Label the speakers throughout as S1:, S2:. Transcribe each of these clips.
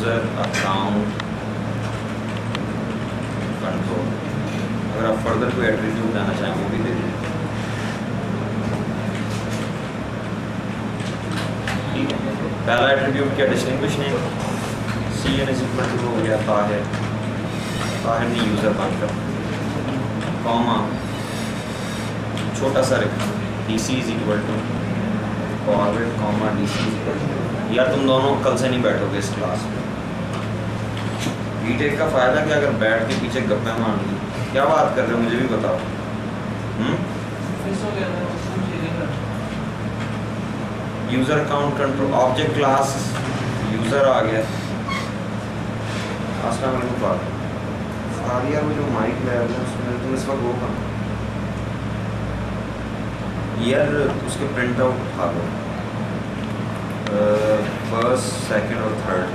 S1: User account control. अगर आप further कोई एट्रीब्यूट लाना चाहें वो भी दे दीजिए। ठीक है, पहला एट्रीब्यूट क्या, distinguish name, CN is equal to हो गया ताहिर, ताहिर ने यूज़र बनकर, कॉमा छोटा सा रेखा DC is equal to forward comma DC is equal to. यार तुम दोनों कल से नहीं बैठोगे इस क्लास में। बीटेक का फ़ायदा क्या, अगर बैठ के पीछे गप्पे मार ली। क्या बात कर रहे हो मुझे भी बताओ। User account control, object class user आ गया। अस्सलाम वालेकुम यार, वो जो माइक ले रहे हैं उसमें तुम इस वक्त वो कर यार, उसके प्रिंट आउट उठा लो, फर्स्ट सेकंड और थर्ड।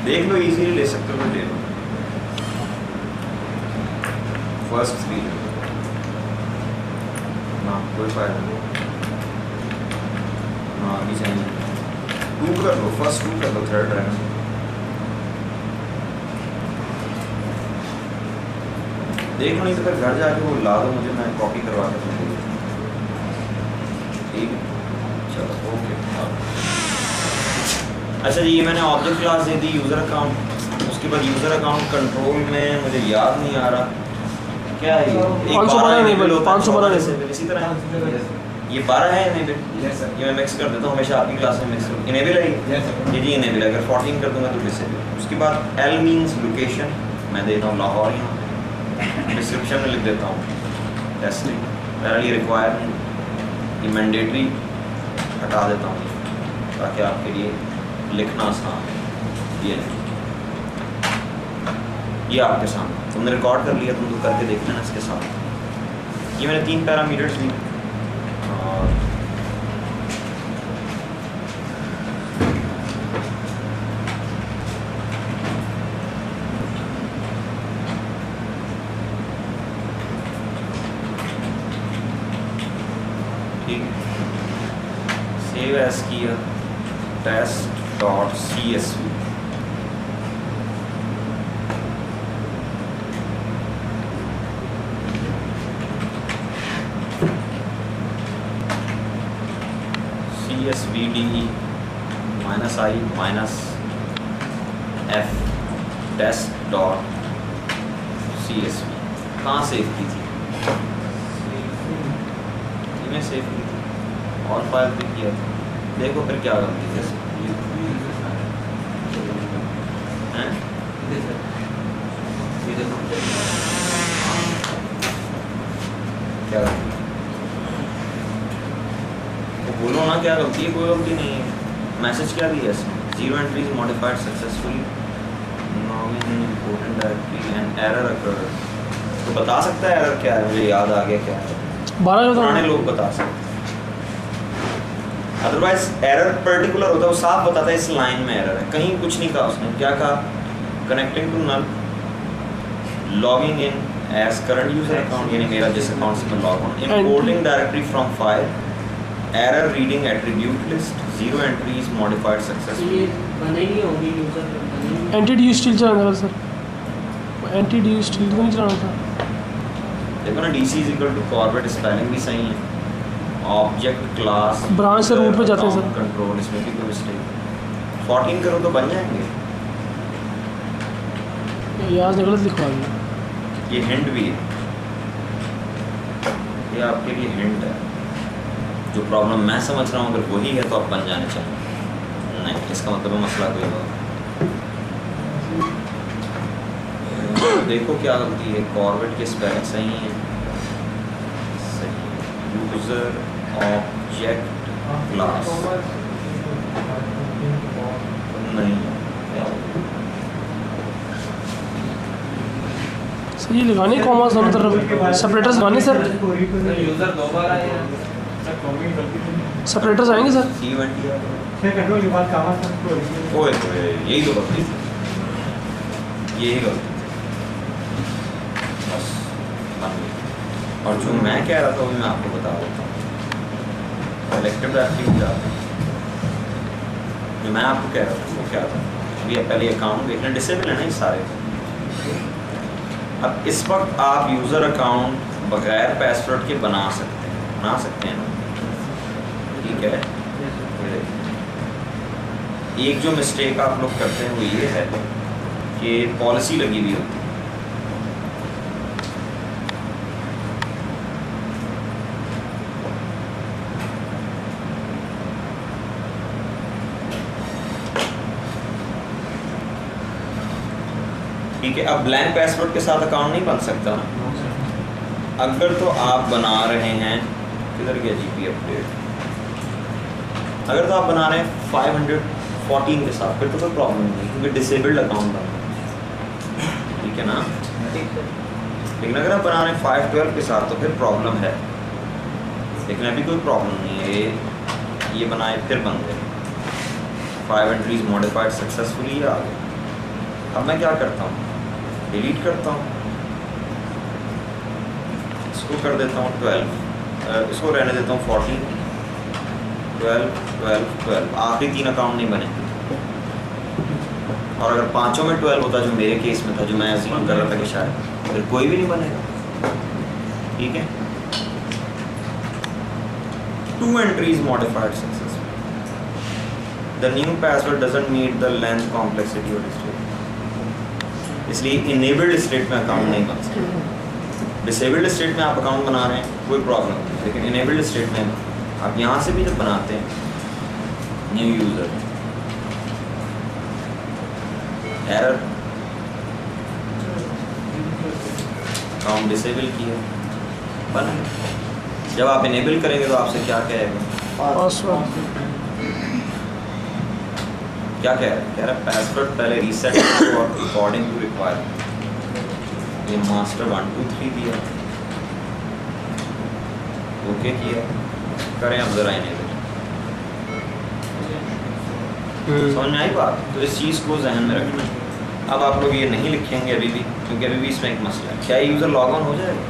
S1: देख लो, इजीली ले सकते हो तो ले लो, फर्स्ट 3 ना कोई फायदा नहीं। हाँ अभी चाहिए 2 कर लो, फर्स्ट 2 कर लो, थर्ड रहना। देख लो, नहीं तो फिर घर जाके वो ला दो मुझे, मैं कॉपी करवा के दूँगी। ठीक है चलो ओके। अच्छा जी, ये मैंने ऑब्जेक्ट क्लास दे दी यूज़र अकाउंट, उसके बाद यूज़र अकाउंट कंट्रोल में मुझे याद नहीं आ रहा क्या है ये, 512 से इसी तरह ये 12 है इनेबल। ये मैं मिक्स कर देता हूँ हमेशा आपकी क्लास में मिक्स कर। इनेबल है ये जी इनेबल, अगर 14 कर दूंगा तो डिसेबल। उसके बाद L मीन्स लोकेशन, मैं देता हूँ लाहौर, यहाँ डिस्क्रिप्शन में लिख देता हूँ टेस्टिंग, पैरेलली रिक्वायरमेंट, ये मैंडेटरी हटा देता हूँ ताकि आपके लिए लिखना आसान है। ये आपके सामने तुमने रिकॉर्ड कर लिया, तुम तो करके देखना ना इसके साथ। ये मैंने 3 पैरामीटर्स लिए और ठीक सेव एज किया test.csv। CSVDE -i -f test.csv। कहाँ सेव की थी, इन्हें सेव की थी और फाइल पे किया था। देखो फिर क्या गलती है क्या गलती, तो बोलो ना क्या गलती है। कोई गलती नहीं है। मैसेज क्या दिया इसमें, 0 entries modified successfully, login important directory and error अकर। तो बता सकता है एरर क्या है, मुझे याद आ गया क्या है, 12 पुराने लोग बता सकते। अदरवाइज एरर पर्टिकुलर होता है, वो साफ बताता है इस लाइन में एरर है। कहीं कुछ नहीं कहा उसने, क्या कहा, connecting to null, logging in as current user account, यानी मेरा जिस अकाउंट से मैं log on, importing directory from file, error reading attribute list, 0 entries modified successfully.
S2: बनेगी होगी यूजर
S3: एंटिटी स्टिल चलाना था सर, एंटिटी स्टिल तो नहीं चलाना था।
S1: देखो ना, DC is equal to forward, spelling भी सही है, ऑब्जेक्ट क्लास
S3: ब्रांच से रूट पे जाते हैं सर,
S1: कंट्रोल, इसमें भी कोई मिस्टेक। 14 करो तो बन जाएंगे।
S3: यहाँ से गलत लिखवा दिया।
S1: ये हिंट भी है, ये आपके लिए हिंट है। जो प्रॉब्लम मैं समझ रहा हूँ अगर वही है तो आप बन जाने चाहिए, नहीं इसका मतलब मसला कोई और। देखो क्या गलती है, फॉरवर्ड के स्पेलिंग सही है, यूजर ऑब्जेक्ट क्लास नहीं
S3: सर ये लगाने कॉमा दोनों तरफ सेपरेटर्स लगाने सर,
S2: यूजर 2 बार आए हैं,
S3: सेपरेटर्स आएंगे सर।
S1: ओए यही तो गलती थी, यही गलती बस। और जो मैं कह रहा था वो मैं आपको बता देता हूँ। कलेक्टिव डायरेक्टरी में जाते हैं, जो मैं आपको कह रहा था वो क्या था, अभी पहले अकाउंट देखना, डिसेबल है ना ये सारे। अब इस वक्त आप यूज़र अकाउंट बगैर पासवर्ड के बना सकते हैं ना, ठीक है। एक जो मिस्टेक आप लोग करते हैं वो ये है कि पॉलिसी लगी हुई होती है। ठीक है, अब ब्लैंक पासवर्ड के साथ अकाउंट नहीं बन सकता ना। अगर तो आप बना रहे हैं, किधर गया जीपी अपडेट, अगर तो आप बना रहे हैं 514 के साथ, फिर तो कोई प्रॉब्लम नहीं, क्योंकि डिसेबल्ड अकाउंट बन रहा है, ठीक है ना। लेकिन अगर आप बना रहे हैं 512 के साथ तो फिर प्रॉब्लम है, लेकिन अभी कोई प्रॉब्लम नहीं है। ये बनाए फिर बन गए, 5 एंट्रीज मॉडिफाइड सक्सेसफुली आ गए। अब मैं क्या करता हूँ, डिलीट करता हूँ, इसको कर देता हूँ 12, इसको रहने देता हूँ 14, 12, 12, 12, आखिरी 3 अकाउंट नहीं बने। और अगर पांचों में 12 होता, जो मेरे केस में था, जो मैं अज्यूम कर रहा था कि शायद, फिर कोई भी नहीं बनेगा, ठीक है। 2 entries modified successfully, the new password doesn't meet the length complexity और स्टेट, इसलिए इनेबल्ड स्टेट में अकाउंट नहीं बन सकता। डिसेबल्ड स्टेट में आप अकाउंट बना रहे हैं कोई प्रॉब्लम नहीं, लेकिन इनेबल्ड स्टेट में आप यहाँ से भी जब बनाते हैं new user, error, account disable किया, बना। जब आप इनेबल करेंगे तो आपसे क्या कहेगा,
S3: पासवर्ड
S1: क्या कह रहा है पासवर्ड पहले रीसेट और अकॉर्डिंग टू रिक्वायरमेंट। ये मास्टर 1 2 3 दिया, ओके किया, करें अब जरा इनेबल। समझ में आई बात? तो इस चीज़ को जहन में रखना। अब आप लोग ये नहीं लिखेंगे अभी भी, क्योंकि अभी भी इसमें एक मसला है। क्या यूज़र लॉग ऑन हो जाएगा?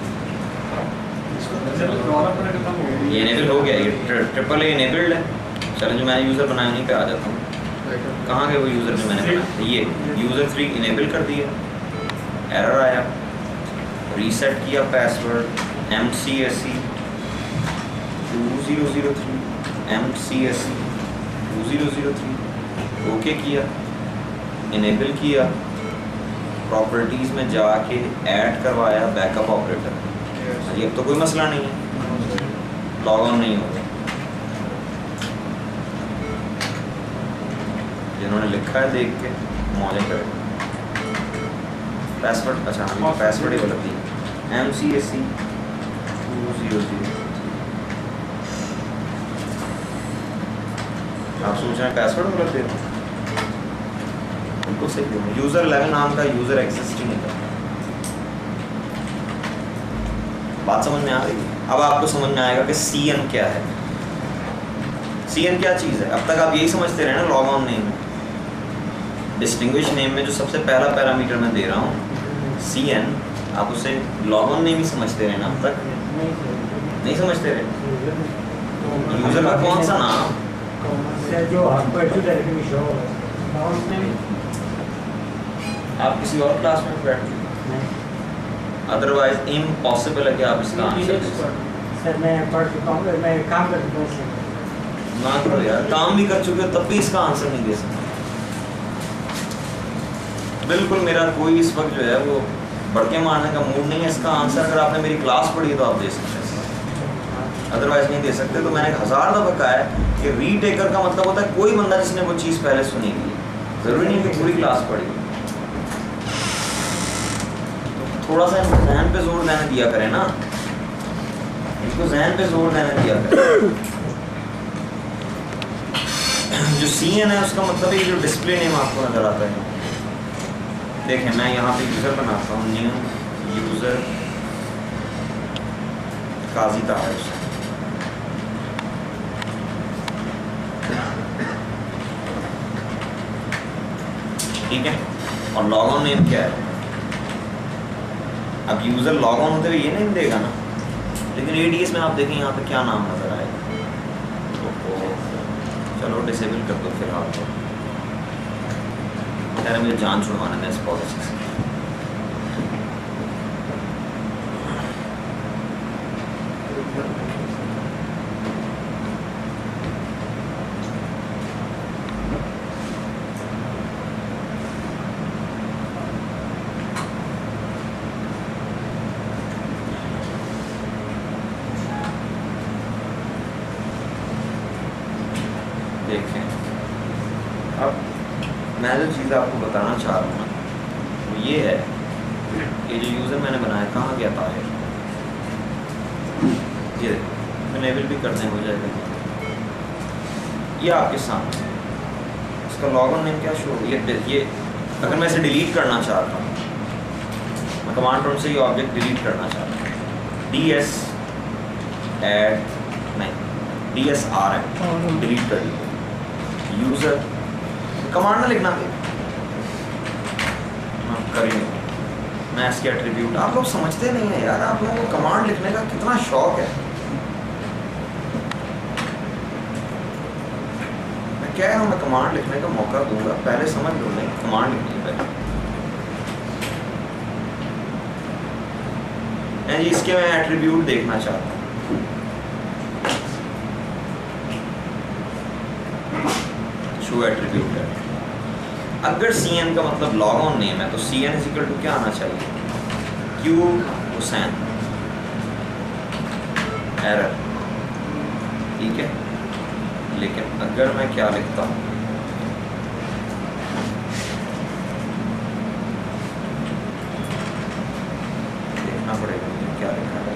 S1: ये इनेबल हो गया, ये ट्रिपल ए इनेबल्ड है। चलो जो मैं यूज़र बनाया उन्हीं पे आ जाता हूँ। कहाँ गए वो यूज़र जो मैंने बनाया? ये यूज़र 3 इनेबल कर दिया, एरर आया, रीसेट किया पासवर्ड, MCSE 2003 MCSE 2003, ओके किया, इनेबल किया, प्रॉपर्टीज़ में जाके ऐड करवाया बैकअप ऑपरेटर। ये अब तो कोई मसला नहीं है, लॉग ऑन नहीं होगा। जिन्होंने लिखा है देख के मौजे करें। पासवर्ड, अच्छा हमें तो पासवर्ड ही गलत दिया, MCSE 200। आप सोच रहे हैं पासवर्ड गलत दे रहे हैं, उनको सही दे। यूज़र 11 नाम का यूज़र एग्जिस्ट ही नहीं करता। बात समझ में आ रही है? अब आपको समझ में आएगा कि CN क्या है। CN क्या चीज़ है? अब तक आप यही समझते रहे ना, log on name, distinguish name में जो सबसे पहला पैरामीटर मैं दे रहा हूँ CN, आप उसे लॉग ऑन नेम ही समझते रहे ना अब तक, नहीं समझते रहे। यूज़र का कौन सा नाम
S4: जो आपको
S1: आप किसी और क्लास में बैठते, अदरवाइज इम्पॉसिबल है कि आप इसका आंसर दे सकें।
S4: सर मैं पढ़ चुका हूँ, मैं काम कर चुका हूँ।
S1: ना करो यार, काम भी कर चुके हो तब भी इसका आंसर नहीं दे सकते। बिल्कुल मेरा कोई इस वक्त जो है वो बढ़के मारने का मूड नहीं है। इसका आंसर अगर आपने मेरी क्लास पढ़ी है तो आप दे सकते हैं, अदरवाइज नहीं दे सकते। तो मैंने 1000 दफ़ा कहा है कि रीटेकर का मतलब होता है कोई बंदा जिसने वो चीज़ पहले सुनी हुई, ज़रूरी नहीं कि पूरी क्लास पढ़ी। तो थोड़ा सा जहन पे जोर देने दिया करें ना, इनको जहन पे जोर देने दिया करें। जो CN है उसका मतलब है जो डिस्प्ले नेम आपको नज़र आता है। देखें मैं यहाँ पे यूज़र बनाता हूँ, न्यू यूज़र काजी ताहिर, ठीक है। और लॉग ऑन नेम क्या है? अब यूज़र लॉग ऑन होते हुए ये नेम देगा ना, लेकिन ADS में आप देखें यहाँ पे क्या नाम नज़र आएगा। तो चलो डिसेबल कर दो फिलहाल तो। खैर मुझे जान छुड़वाने में इस पॉलिसी से। देखें अब मैं जो चीज़ आपको बताना चाह रहा हूँ ना वो ये है कि जो यूज़र मैंने बनाया कहाँ गया था ये इनेबल भी करने हो जाएगा ये आपके सामने। इसका लॉग ऑन नेम क्या शो ये अगर मैं इसे डिलीट करना चाहता हूँ मैं कमांड प्रॉम्प्ट से ये ऑब्जेक्ट डिलीट करना चाहता हूँ ds add नहीं dsrm डिलीट कर दिया यूज़र कमांड ना लिखना करेंगे मैं इसके एट्रीब्यूट आप लोग समझते नहीं है यार। आप लोगों को कमांड लिखने का कितना शौक है। मैं क्या है मैं कमांड लिखने का मौका दूंगा पहले समझ लो नहीं कमांड लिखनी है पहले। मैं जी इसके मैं एट्रीब्यूट देखना चाहता हूँ शो एट्रीब्यूट है। अगर cn का मतलब लॉग ऑन नेम है तो cn इज इक्वल टू क्या आना चाहिए q हुसैन एरर ठीक है। लेकिन अगर मैं क्या लिखता हूँ देखना पड़ेगा मुझे क्या लिखा है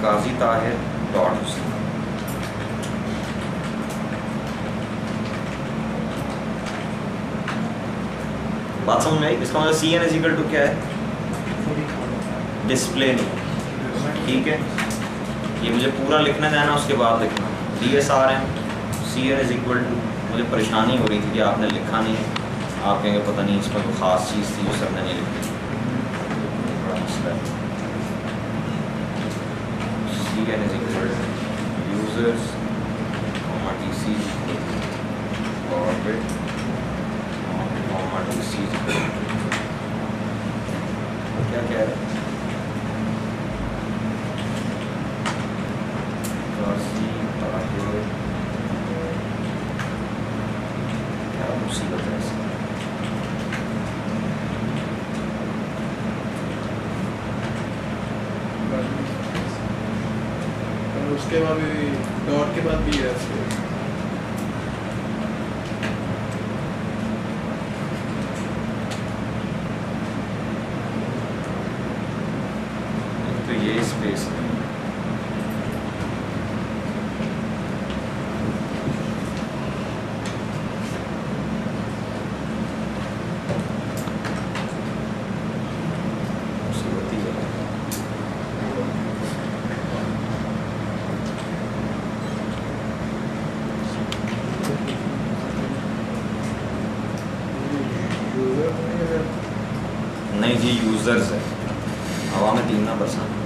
S1: काजी ताहिर डॉट हुसैन बात समझ में आई। इसका मतलब cn इज इक्वल टू क्या है डिस्प्ले नेम ठीक है। ये मुझे पूरा लिखना देना उसके बाद लिखना dsrm cn is equal to मुझे परेशानी हो रही थी कि आपने लिखा नहीं है। आप कहेंगे पता नहीं इसमें कोई ख़ास चीज़ थी जो सर ने नहीं लिखी बड़ा मसला है। cn is equal to users tc orbit क्या कह रहे क्या मुसीबत है
S5: उसके बाद भी डॉट के बाद भी है
S1: ये स्पेस है नहीं जी यूजर्स है हवा में तीन ना बरसाना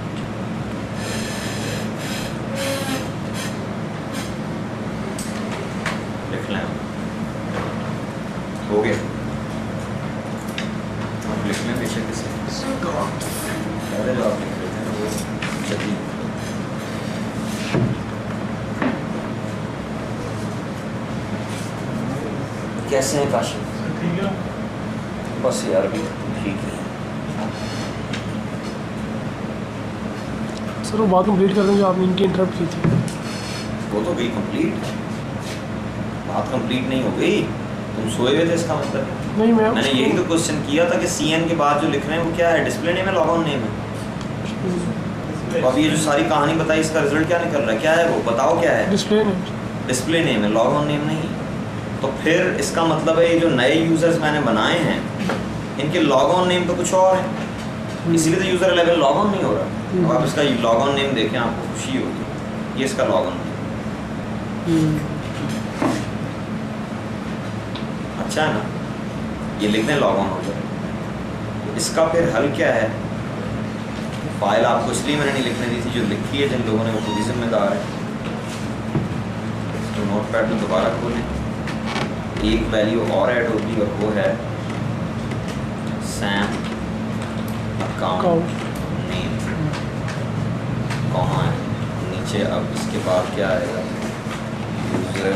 S1: हो गया आप लिख लें पीछे किसी पहले जो आप लिख रहे थे वो जल्दी कैसे हैं काशिफ
S3: ठीक है
S1: बस यार भी ठीक है
S3: सर वो बात कंप्लीट कर दें जो आपने इनकी इंटरप्ट की थी
S1: वो तो गई कंप्लीट बात कंप्लीट नहीं हो गई तुम सोए हुए थे इसका मतलब
S3: नहीं
S1: मैंने यही तो क्वेश्चन किया था कि cn के बाद जो लिख रहे हैं वो क्या है डिस्प्ले नेम है लॉग ऑन नेम है। अब ये जो सारी कहानी बताई इसका रिजल्ट क्या निकल रहा है क्या है वो बताओ क्या है डिस्प्ले नेम है लॉग ऑन नेम नहीं। तो फिर इसका मतलब है ये जो नए यूजर्स मैंने बनाए हैं इनके लॉग ऑन नेम तो कुछ और है इसीलिए तो यूजर लेवल लॉग ऑन नहीं हो रहा। अब आप इसका लॉग ऑन नेम देखें आपको खुशी होगी ये इसका लॉग ऑन नेम अच्छा है ना ये लिख दें लॉग ऑन हो जाए। तो इसका फिर हल क्या है फाइल आपको इसलिए मैंने नहीं लिखने दी थी जो लिखी है जिन लोगों ने वो खुद ही जिम्मेदार है नोटपैड में दोबारा खोलें, एक वैल्यू और ऐड होगी और वो है सैम अकाउंट नेम, कॉमा है नीचे। अब इसके बाद क्या आएगा, यूज़र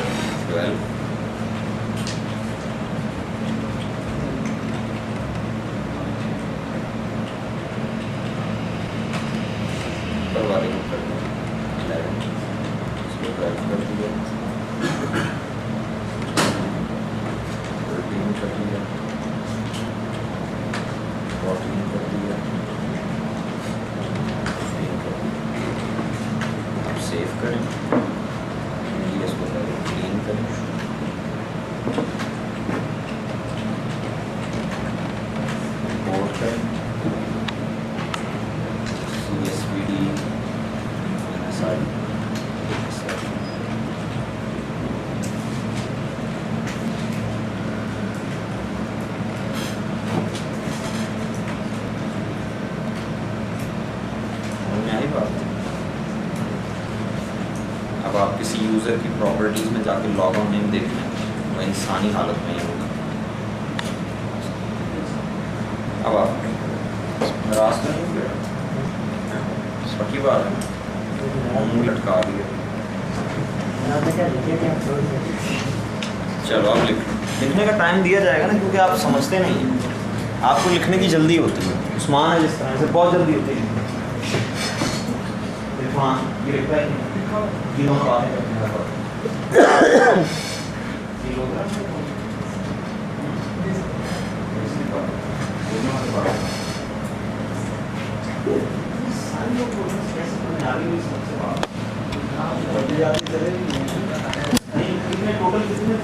S1: 12 पर वाले को कर दिया 11, इसको 12 कर दिया, 13 कर दिया, 14 कर दिया, 15 कर दिया। अब सेव करें, इसको क्लीन करें, इंपोर्ट करें, CSVD सारी अब आप किसी यूज़र की प्रॉपर्टीज़ में जाके लॉग ऑन नेम देख लें, वो इंसानी हालत में ही होगा। अब आप रास्ता नहीं गया, पक्की बात है, मुँह लटका दिया। चलो अब लिखने का टाइम दिया जाएगा ना, क्योंकि आप समझते नहीं हैं, आपको लिखने की जल्दी होती है। उस्मान है जिस तरह से बहुत जल्दी होती है, इरफान ये लिखता है तीनों बातें टोटल कितने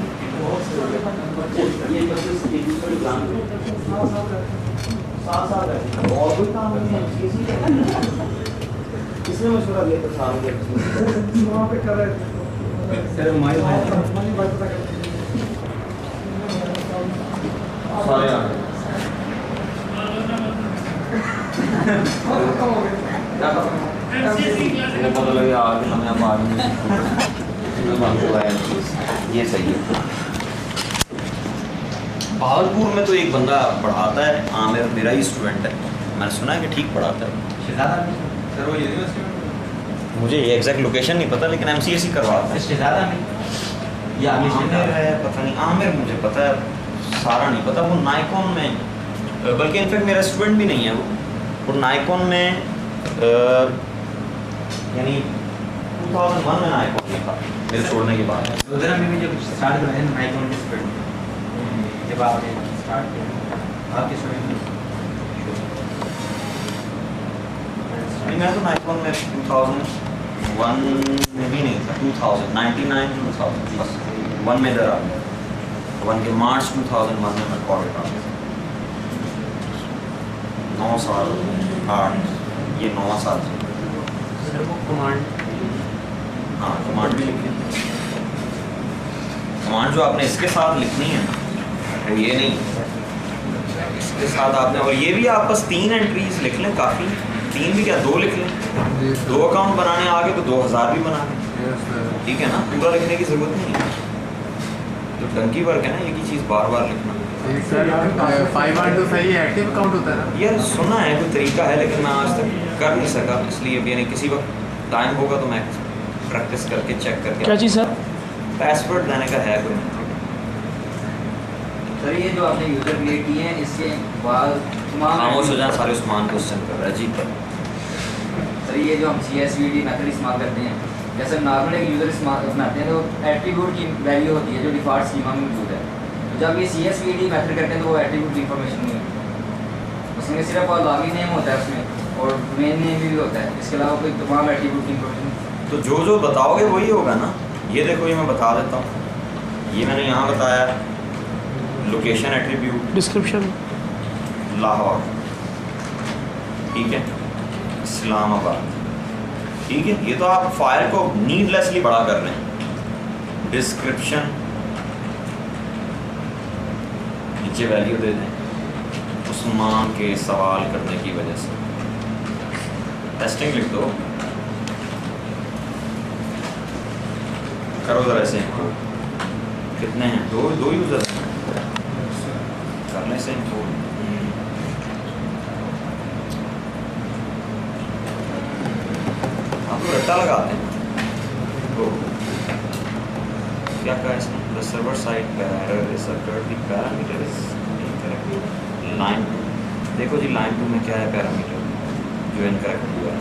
S1: और कोई काम नहीं है, किसने मशवरा दिया था साल के
S4: वहाँ पे कर रहे थे
S2: सर हमारे
S1: सारे आ गए। वो पता लगे आगे हमें अब आगे ये सही है। भागलपुर में तो एक बंदा पढ़ाता है, आमिर मेरा ही स्टूडेंट है, मैंने सुना है कि ठीक पढ़ाता है।
S2: सर वो यूनिवर्सिटी में
S1: मुझे ये एग्जैक्ट लोकेशन नहीं पता, लेकिन MCS ही करवाता है।
S2: ज़्यादा में या
S1: आमिर है, पता नहीं, आमिर मुझे पता है, सारा नहीं पता। वो नाइकॉन में, बल्कि इनफैक्ट मेरा स्टूडेंट भी नहीं है वो नाइकॉन में, यानी 2001 में नाइकॉन में था मेरे छोड़ने के बाद।
S2: उधर में भी जब स्टार्ट करा है नाइकॉन के स्टूडेंट, जब आपने स्टार्ट किया आपके स्टूडेंट
S1: नहीं, मैं तो नाइकॉन में 2001 में भी नहीं था, 2099 2000 बस 1 में इधर आ गया। 1 के मार्च 2001 में मैं कॉलेज आ गया। 9 साल 8 ये 9 साल से।
S2: सर वो कमांड,
S1: हाँ कमांड भी लिखी, कमांड जो आपने इसके साथ लिखनी है ना, ये नहीं इसके साथ आपने, और ये भी आप बस 3 एंट्रीज लिख लें काफ़ी, 3 भी क्या 2 लिख लें, 2 अकाउंट बनाने आगे तो 2000 भी बना लें, ठीक है ना, पूरा लिखने की ज़रूरत नहीं है। तो डंकी वर्क है ना, एक ही चीज़ बार बार लिखना।
S5: सर 5 तो सही है, एक्टिव अकाउंट होता है ना?
S1: यार सुना है कोई तरीका है, लेकिन मैं आज तक कर नहीं सका, इसलिए यानी किसी वक्त टाइम होगा तो मैं प्रैक्टिस करके चेक करके।
S3: क्या चीज़ सर?
S1: पासवर्ड देने का है कोई?
S6: सर ये जो आपने यूज़र क्रिएट किए हैं इसके बाद
S1: खामोश हो जाए सारे, उस्मान क्वेश्चन कर रहा है जी। पर
S6: सर ये जो हम CSVD मेथड इस्तेमाल करते हैं, जैसे नॉर्मल एक यूज़र इस्तेमाल बनाते हैं तो एट्रीब्यूट की वैल्यू होती है जो डिफ़ॉल्ट स्कीमा में मौजूद है। तो जब ये CSVD मेथड करते हैं तो वो एट्रीब्यूट की इंफॉर्मेशन नहीं है, उसमें सिर्फ और लॉगिन नेम होता है उसमें, और मेन नेम भी होता है, इसके अलावा कोई तमाम एट्रीब्यूट की इंफॉर्मेशन।
S1: तो जो जो बताओगे वही होगा ना। ये देखो, ये मैं बता देता हूँ, ये मैंने यहाँ बताया लोकेशन एट्रीब्यूट,
S3: डिस्क्रिप्शन
S1: लाहौर, ठीक है, इस्लामाबाद, ठीक है। ये तो आप फाइल को नीडलेसली बड़ा कर रहे हैं। डिस्क्रिप्शन नीचे वैल्यू दे दें उस्मान के सवाल करने की वजह से, टेस्टिंग लिख दो, करो ज़रा से कितने हैं? दो यूज़र हैं, करने से इनको आप तो रट्टा लगाते हैं। तो क्या कहा इसने? The server side error is occurred, the parameter is incorrect. Line 2 देखो जी, लाइन 2 में क्या है पैरामीटर जो इनकरेक्ट हुआ है?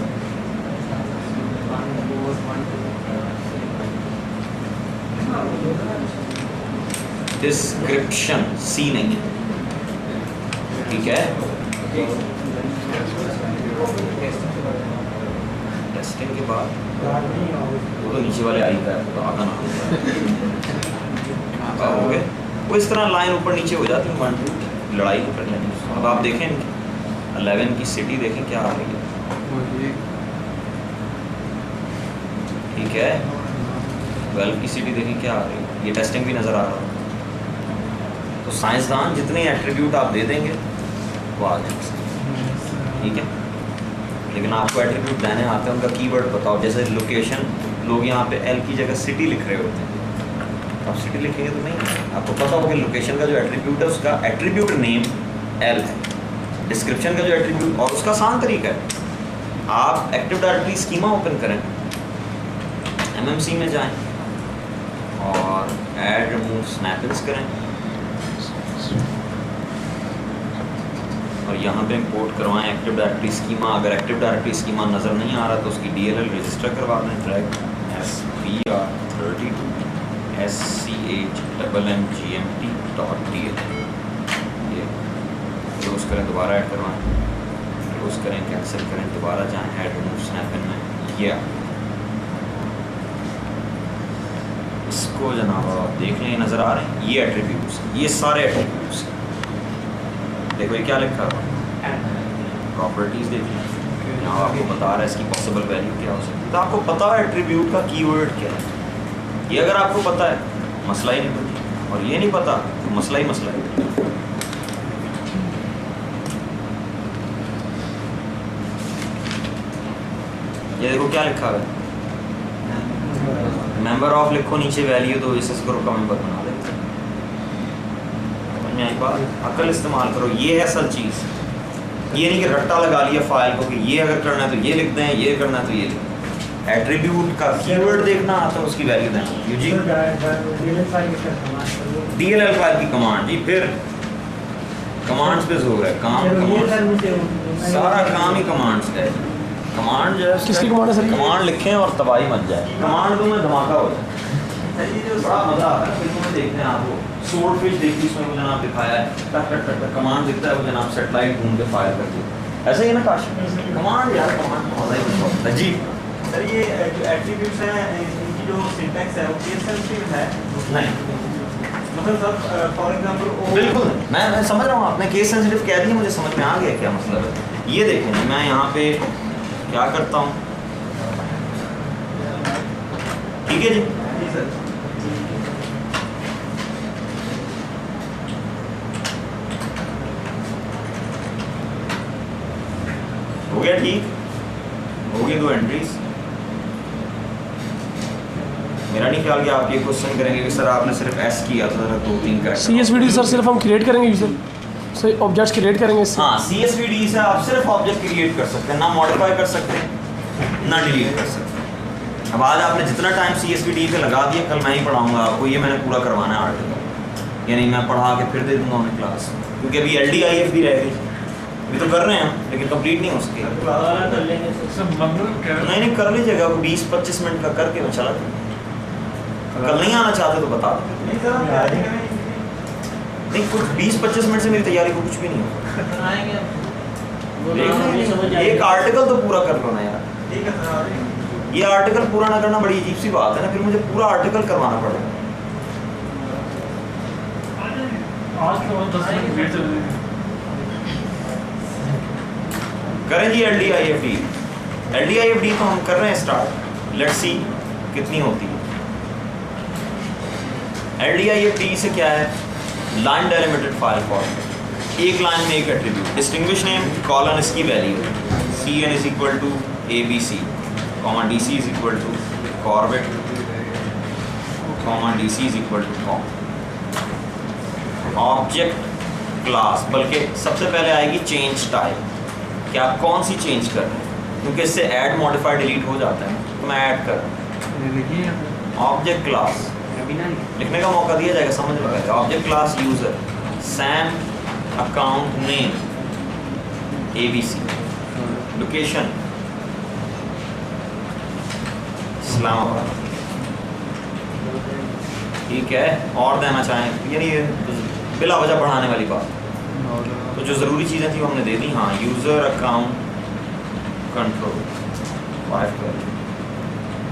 S1: डिस्क्रिप्शन सी नहीं है, ठीक है? टेस्टिंग के बाद वो तो नीचे वाले आई का है, तो आगा ना हो गए वो इस तरह लाइन ऊपर नीचे हो जाती है, 1 2 लड़ाई कर लेंगे। अब आप देखें 11 की सिटी देखें क्या आ रही है, ठीक है? 12 की सिटी देखें क्या आ रही है, ये टेस्टिंग भी नज़र आ रहा है। तो साइंसदान जितने एट्रीब्यूट आप दे देंगे वो आ जाएंगे, ठीक है? लेकिन आपको एट्रीब्यूट देने आते हैं, उनका कीवर्ड बताओ। जैसे लोकेशन, लोग यहाँ पे एल की जगह सिटी लिख रहे होते हैं, आप सिटी लिखेंगे तो नहीं, आपको पता होगा कि लोकेशन का जो एट्रीब्यूट है उसका एट्रीब्यूट नेम एल है, डिस्क्रिप्शन का जो एट्रीब्यूट, और उसका आसान तरीका है, आप एक्टिव डायरेक्टरी स्कीमा ओपन करें, MMC में जाएं और ऐड रिमूव स्नैपिंग्स करें और यहाँ पे इंपोर्ट करवाएं एक्टिव डायरेक्टरी स्कीमा। अगर एक्टिव डायरेक्टरी स्कीमा नज़र नहीं आ रहा तो उसकी DLL रजिस्टर करवा दें, ट्रैक SPR32 SCHMMGMT.DL, ये क्लोज करें, दोबारा ऐड करवाएं, क्लोज करें, कैंसिल करें, दोबारा जाएं ऐड रिमूव स्नैपिंग में, ये इसको जनाब आप देख लें, नज़र आ रहे हैं ये एट्रीब्यूट्स, ये सारे एट्रीब्यूट्स। देखो ये क्या लिखा है, प्रॉपर्टीज़ देखिए, यहाँ आपको बता रहा है इसकी पॉसिबल वैल्यू क्या हो सकती है। तो आपको पता है एट्रीब्यूट का कीवर्ड क्या है, ये अगर आपको पता है मसला ही नहीं पता, और ये नहीं पता तो मसला ही मसला है। ये देखो क्या लिखा है, मेंबर ऑफ लिखो, नीचे वैल्यू दो, इस ग्रुप का मेंबर बना देते हैं। अकल इस्तेमाल करो, ये है असल चीज़। ये नहीं कि रट्टा लगा लिया फाइल को कि ये अगर करना है तो ये लिख दें, ये करना है तो ये लिख दें। एट्रीब्यूट का कीवर्ड देखना आता है, उसकी वैल्यू देना। जी DLL फाइल की कमांड, जी फिर कमांड्स पे जोर है, काम सारा काम ही कमांड्स का है। कमांड जो है,
S3: किसकी कमांड है सर?
S1: कमांड लिखें और तबाही मच जाए, कमांड तो में धमाका हो जाए। बड़ा मजा आता है फिल्मों में देखते हैं आपको। सोर्ड फिश देखी, इसमें वो जनाब दिखाया है, टक टक टक टक कमांड दिखता है, वो जनाब सेटेलाइट ढूंढ के फायर करती है। ऐसा ही है ना काश, कमांड यार, कमांड मजा ही कुछ होता है। जी
S7: सर, ये एट्रीब्यूट्स हैं, इनकी जो सिंटैक्स है वो केस सेंसिटिव है
S1: नहीं,
S7: मतलब सर फॉर एग्जांपल
S1: बिल्कुल मैं समझ रहा हूँ, आपने केस सेंसिटिव कह दिया, मुझे समझ में आ गया क्या मतलब है। ये देखें मैं यहाँ पे क्या करता हूँ, ठीक है जी
S7: सर,
S1: हो गया, ठीक हो गई 2 एंट्रीज। मेरा नहीं ख्याल कि आप ये क्वेश्चन करेंगे कि सर आपने सिर्फ एस किया था, 2-3 करेक्ट।
S3: CSVD सर सिर्फ हम क्रिएट करेंगे यूजर से, ऑब्जेक्ट्स क्रिएट करेंगे इससे।
S1: हाँ, CSVD से आप सिर्फ ऑब्जेक्ट क्रिएट कर सकते हैं, ना मॉडिफाई कर सकते हैं ना डिलीट कर सकते हैं। अब आज आपने जितना टाइम CSVD पे लगा दिया, कल मैं ही पढ़ाऊंगा आपको, ये मैंने पूरा करवाना है आर्टिकल, यानी मैं पढ़ा के फिर दे दूंगा उन्हें क्लास, क्योंकि अभी LDIF भी रह गई, अभी तो कर रहे हैं लेकिन कंप्लीट नहीं हो सके। नहीं कर लीजिएगा, 20-25 मिनट का करके मैं चला जाऊँगा। कल नहीं आना चाहते तो बता दें।
S7: नहीं सर, हम तैयारी करें।
S1: नहीं, कुछ 20-25 मिनट से मेरी तैयारी को कुछ भी नहीं होगा। एक आर्टिकल तो पूरा कर लो ना यार,
S7: ठीक है सर, आ रहे हैं।
S1: ये आर्टिकल पूरा ना करना बड़ी अजीब सी बात है ना, फिर मुझे पूरा आर्टिकल करवाना पड़ेगा। करें जी LDIFD तो हम कर रहे हैं स्टार्ट, लेट्स सी कितनी होती है। LDIFD से क्या है, लाइन डेलिमिटेड फाइल फॉर्मेट, एक लाइन में एक एट्रीब्यूट, डिस्टिंग्विश नेम कॉलन इसकी value CN = ABC, DC = Corbett comma DC is equal to com object class, बल्कि सबसे पहले आएगी चेंज टाइप कि आप कौन सी चेंज कर रहे हैं, क्योंकि इससे ऐड मॉडिफाई डिलीट हो जाता है। तो मैं ऐड कर रहा हूँ ऑब्जेक्ट क्लास, लिखने का मौका दिया जाएगा, समझ में आएगा। Object class user Sam account name ABC location Islamabad, ठीक है। और देना चाहें यानी बिला वजह बढ़ाने वाली बात, तो जो ज़रूरी चीज़ें थी वो हमने दे दी। हाँ, यूज़र अकाउंट कंट्रोल 5 कर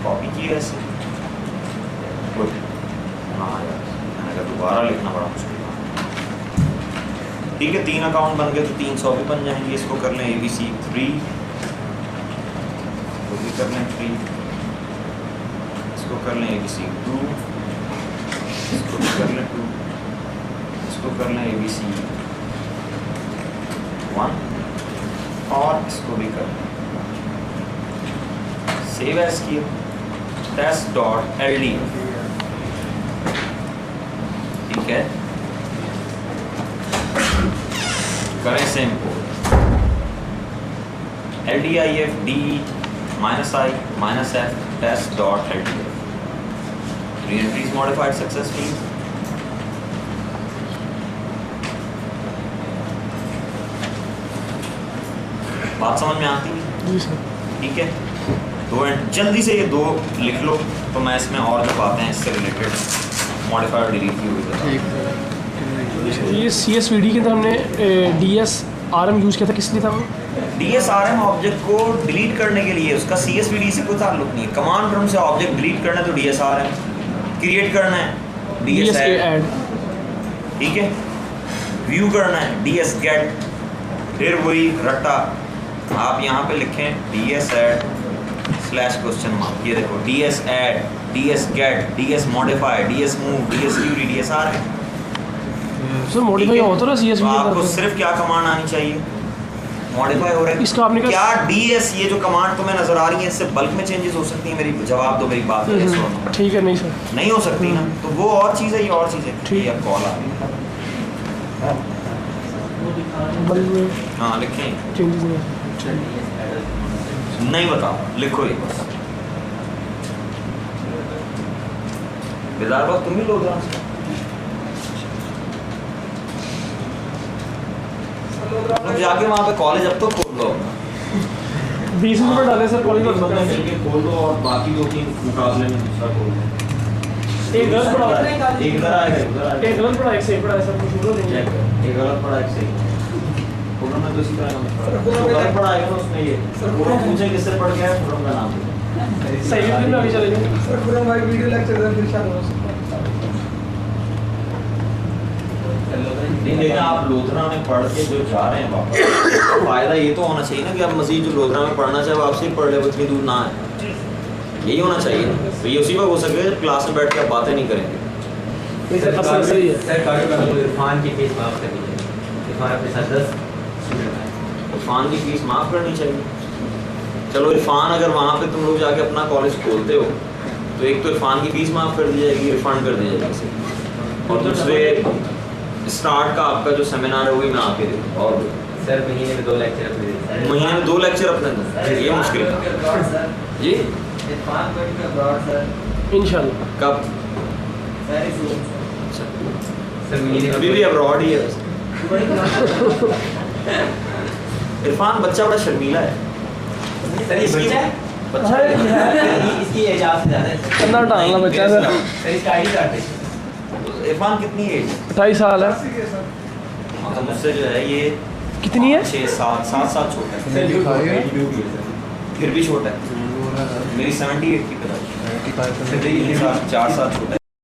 S1: कॉपी की ऐसे गुड। हाँ यार, मैंने कहा दोबारा लिखना बड़ा मुश्किल है। ठीक है, 3 अकाउंट बन गए तो 300 भी बन जाएंगे। इसको कर लें ABC 3, तो भी कर लें 3, इसको कर लें ABC 2, इसको भी कर लें 2, इसको कर लें ABC 1 और इसको भी कर लें। सेव एज किया test.ld, ठीक है। करें same code LDIF D-I-F test.ldf, re-entry is modified successfully। बात समझ में आती है?
S3: जी सर।
S1: ठीक है, दो जल्दी से ये 2 लिख लो, तो मैं इसमें और जो बातें हैं इससे रिलेटेड मॉडिफायर डिलीट की हुई बताऊँ।
S3: ये CSVD के अंदर हमने DSRM यूज़ किया था, किस लिए था वो?
S1: DSRM ऑब्जेक्ट को डिलीट करने के लिए, उसका CSVD से कोई ताल्लुक नहीं है। कमांड प्रॉम्प्ट से ऑब्जेक्ट डिलीट करना है तो DSRM, क्रिएट करना है DSAdd, ठीक है। व्यू करना है DSGet, फिर वही रट्टा आप यहाँ पे लिखें DSAdd /? ये देखो DSAdd, DSGet, DSModify, DSMove, DSQD, DSRM।
S3: Sir modify होता है ना CSVD
S1: तो
S3: के
S1: आपको
S3: अंदर?
S1: सिर्फ क्या कमांड आनी चाहिए? मॉडिफाई हो रहा है
S3: इसका आपने
S1: क्या DS, ये जो कमांड तुम्हें नजर आ रही है इससे बल्क में चेंजेस हो सकती है? मेरी जवाब दो, मेरी बात है सुनो।
S3: ठीक है। नहीं सर,
S1: नहीं हो सकती ना, तो वो और चीज़ है, ये और चीज़ है।
S3: ठीक।
S1: ये कॉल आ गई।
S3: बल्क में
S1: हाँ लिखें,
S3: चेंजेस
S1: नहीं बताओ, लिखो ये बस। बेदार बात तुम ही लोग जाके वहाँ पे कॉलेज अब तो खोल लो,
S3: 20 मिनट डाले सर कॉलेज में।
S1: मिलके खोल दो और बाकी 2-3 मुकाबले में दूसरा खोल दो।
S3: एक गलत पड़ा,
S1: एक इधर आएगा, इधर आएगा।
S3: एक गलत पड़ा, एक सही पड़ा, सर कुछ बोलो नहीं।
S1: चेक कर, एक गलत पड़ा, एक सही। पूरा में तो इसी तरह नंबर पड़ा। तो गलत पड़ा आएगा ना उसमें ये। पूरा पूछे किससे पढ़ गया है, पूरा का नाम दो।
S3: सही भी ना अभी चलेंगे।
S4: सर पूरा हमारी वीडियो लेक्चर दे दिलशाद हो सकता
S1: नहीं लेकिन आप लोधरा में पढ़ के जो जा रहे हैं वापस, फायदा ये तो होना चाहिए ना कि आप मजीद जो लोधरा में पढ़ना चाहे वापस ही पढ़ ले, इतनी दूर ना है। यही होना चाहिए ना, तो ये उसी वक्त हो सकेगा जब क्लास में बैठ के आप बातें नहीं करेंगे।
S3: सही है
S2: सर इरफान की फीस माफ कर दीजिए। इरफान अपने साथ 10 स्टूडेंट हैं।
S1: इरफान की फीस माफ़ करनी चाहिए। चलो इरफान अगर वहाँ पे तुम लोग जाके अपना कॉलेज खोलते हो तो एक तो इरफान की फीस माफ़ कर दी जाएगी, रिफंड कर दी जाएगी, और दूसरे स्टार्ट का आपका जो सेमिनार है वो भी मैं आके दूँ। और
S2: सर महीने में 2 लेक्चर अपने
S1: महीने में 2 लेक्चर अपने दूँ, ये मुश्किल है जी।
S6: Irfan going to abroad sir,
S3: इंशाल्लाह।
S1: कब?
S6: Very soon.
S2: सर महीने
S1: अभी भी अब्रॉड ही है इरफान बच्चा बड़ा शर्मीला है।
S2: सर ये बच्चा है?
S1: बच्चा
S2: इसकी एज आपसे ज़्यादा है।
S3: करना टांगना बच्चा सर।
S2: सर इसका ID कार्ड है।
S1: इरफान कितनी एज?
S3: 28 साल है।
S1: मतलब मुझसे जो है ये
S3: कितनी है?
S1: 6-7 साल छोटा है, फिर भी छोटा है। मेरी 78 की पैदाइश, 4 साल छोटा है।